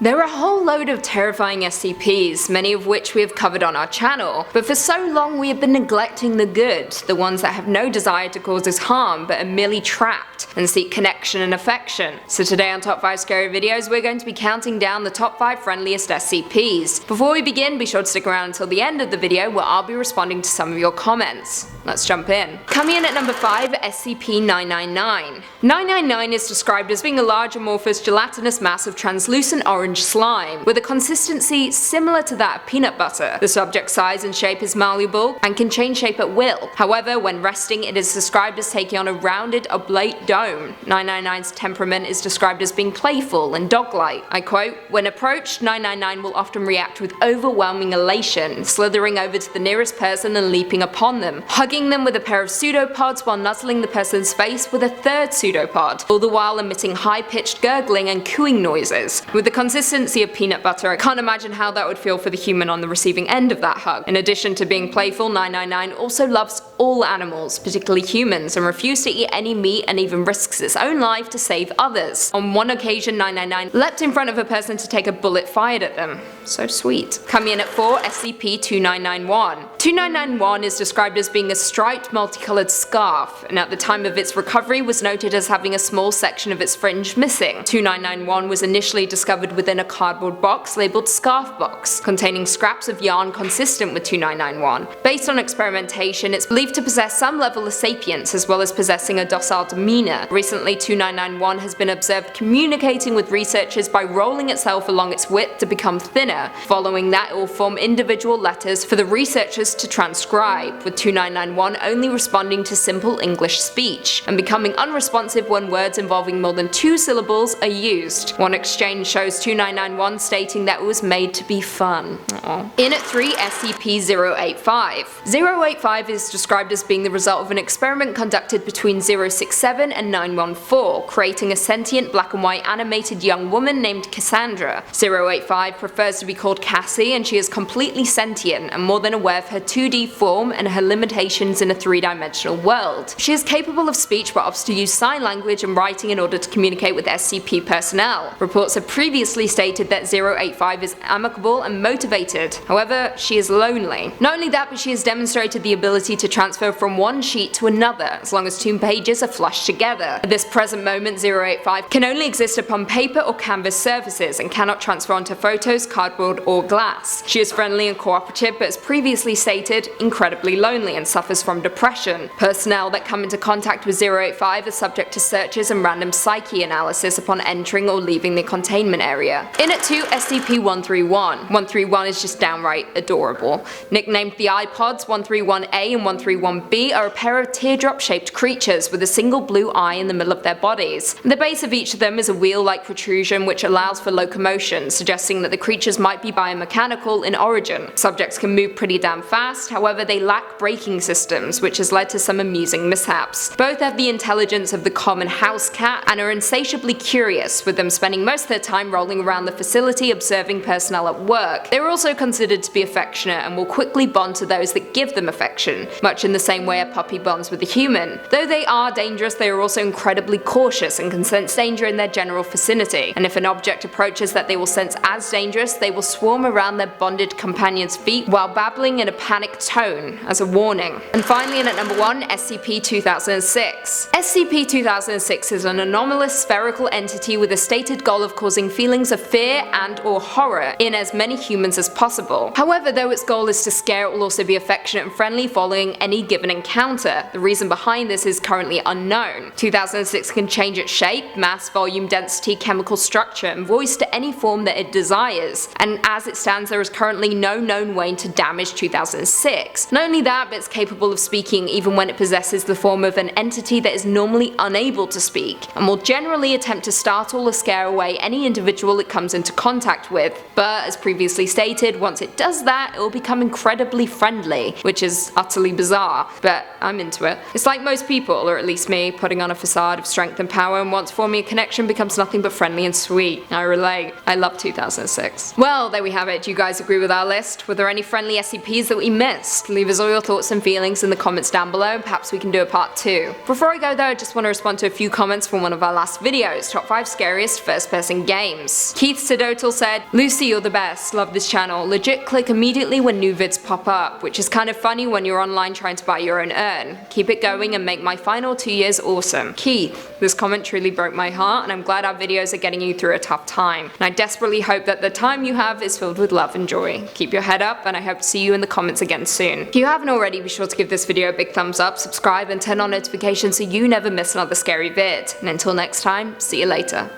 There are a whole load of terrifying SCPs, many of which we have covered on our channel, but for so long we have been neglecting the good, the ones that have no desire to cause us harm but are merely trapped and seek connection and affection. So today on Top 5 Scary Videos we're going to be counting down the top 5 friendliest SCPs. Before we begin, be sure to stick around until the end of the video where I'll be responding to some of your comments. Let's jump in. Coming in at number 5, SCP-999. 999 is described as being a large amorphous gelatinous mass of translucent orange slime, with a consistency similar to that of peanut butter. The subject's size and shape is malleable and can change shape at will. However, when resting it is described as taking on a rounded oblate dome. 999's temperament is described as being playful and dog-like. I quote, "When approached, 999 will often react with overwhelming elation, slithering over to the nearest person and leaping upon them, hugging them with a pair of pseudopods while nuzzling the person's face with a third pseudopod, all the while emitting high-pitched gurgling and cooing noises. With the consistency of peanut butter, I can't imagine how that would feel for the human on the receiving end of that hug." In addition to being playful, 999 also loves all animals, particularly humans, and refuses to eat any meat and even risks its own life to save others. On one occasion, 999 leapt in front of a person to take a bullet fired at them. So sweet. Coming in at 4, SCP-2991. 2991 is described as being a striped multicolored scarf, and at the time of its recovery was noted as having a small section of its fringe missing. 2991 was initially discovered within a cardboard box labeled Scarf Box, containing scraps of yarn consistent with 2991. Based on experimentation, it's believed to possess some level of sapience as well as possessing a docile demeanor. Recently, 2991 has been observed communicating with researchers by rolling itself along its width to become thinner. Following that, it will form individual letters for the researchers to transcribe, with 2991 only responding to simple English speech, and becoming unresponsive when words involving more than 2 syllables are used. One exchange shows 2991 stating that it was made to be fun. Aww. In at 3, SCP-085. 085 is described as being the result of an experiment conducted between 067 and 914, creating a sentient black and white animated young woman named Cassandra. 085 prefers to be called Cassie, and she is completely sentient and more than aware of her 2D form and her limitations in a 3-dimensional world. She is capable of speech but opts to use sign language and writing in order to communicate with SCP personnel. Reports have previously stated that 085 is amicable and motivated. However, she is lonely. Not only that, but she has demonstrated the ability to transfer from one sheet to another as long as 2 pages are flushed together. At this present moment, 085 can only exist upon paper or canvas surfaces and cannot transfer onto photos, cardboard or glass. She is friendly and cooperative but as previously stated, incredibly lonely and suffers from depression. Personnel that come into contact with 085 are subject to searches and random psyche analysis upon entering or leaving the containment area. In at 2, SCP-131. 131 is just downright adorable. Nicknamed the iPods, 131A and 131B are a pair of teardrop-shaped creatures with a single blue eye in the middle of their bodies. The base of each of them is a wheel-like protrusion which allows for locomotion, suggesting that the creatures might be biomechanical in origin. Subjects can move pretty damn fast, however they lack braking systems, which has led to some amusing mishaps. Both have the intelligence of the common house cat and are insatiably curious, with them spending most of their time rolling around the facility observing personnel at work. They are also considered to be affectionate and will quickly bond to those that give them affection, much in the same way a puppy bonds with a human. Though they are dangerous, they are also incredibly cautious and can sense danger in their general vicinity, and if an object approaches that they will sense as dangerous, they will swarm around their bonded companion's feet while babbling in a panicked tone as a warning. And finally, in at number 1, SCP-2006. SCP-2006 is an anomalous spherical entity with a stated goal of causing feelings of fear and or horror in as many humans as possible. However, though its goal is to scare, it will also be affectionate and friendly following any given encounter. The reason behind this is currently unknown. 2006 can change its shape, mass, volume, density, chemical structure, and voice to any form that it desires, and as it stands there is currently no known way to damage 2006. Not only that, but it's capable of speaking even when it possesses the form of an entity that is normally unable to speak, and will generally attempt to startle or scare away any individual it comes into contact with. But as previously stated, once it does that, it will become incredibly friendly, which is utterly bizarre bizarre, but I'm into it. It's like most people, or at least me, putting on a facade of strength and power, and once forming a connection becomes nothing but friendly and sweet. I relate. I love 2006. Well, there we have it. Do you guys agree with our list? Were there any friendly SCPs that we missed? Leave us all your thoughts and feelings in the comments down below, and perhaps we can do a part 2. Before I go though, I just want to respond to a few comments from one of our last videos, top 5 scariest first-person games. Keith Sidotal said, "Lucy, you're the best. Love this channel. Legit click immediately when new vids pop up, which is kind of funny when you're online trying to buy your own urn. Keep it going and make my final 2 years awesome." Keith, this comment truly broke my heart, and I'm glad our videos are getting you through a tough time. And I desperately hope that the time you have is filled with love and joy. Keep your head up, and I hope to see you in the comments again soon. If you haven't already, be sure to give this video a big thumbs up, subscribe, and turn on notifications so you never miss another scary vid. And until next time, see you later.